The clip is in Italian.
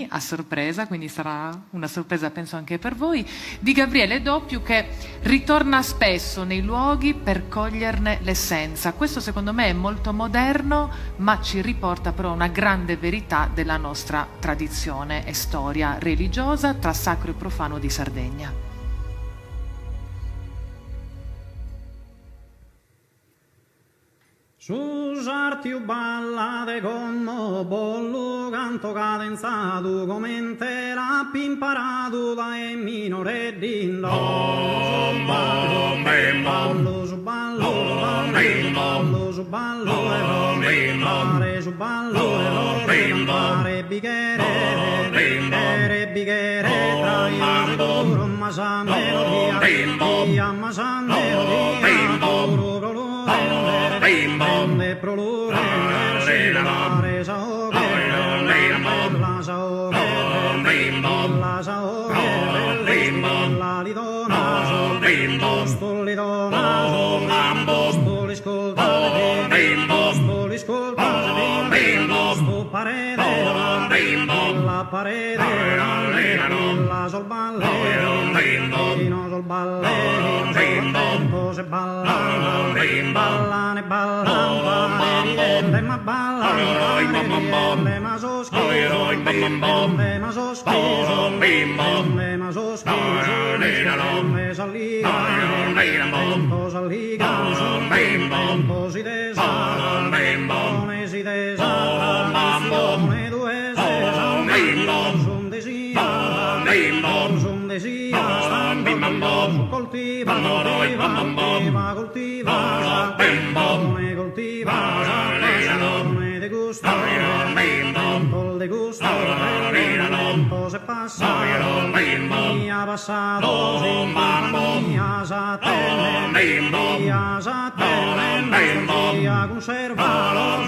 a sorpresa, quindi sarà una sorpresa penso anche per voi, di Gabriele Doppio, che ritorna spesso nei luoghi per coglierne l'essenza. Questo secondo me è molto moderno, ma ci riporta però a una grande verità della nostra tradizione e storia religiosa tra sacro e profano di Sardegna. Su sartiu ballate con bollo canto cadenzato come l'appi imparato dai minore din ballo ballo su ballo ballo su ballo e mare su ballo e mare bicchiere tra io duro ma sa melodia ma sa melodia le prolure la saoche la lidona stoli scoltate sto parere la parete la sol balle no sol balle se ballane ballane ma ballane ma soschiso ma soschiso ma soschiso me salliga tempo salliga tempo si desala come si desala come due sesa son desia stanno coltiva come coltiva come de gusto tempo de gusto tempo se passa mi ha passato mi ha satene mi ha conservato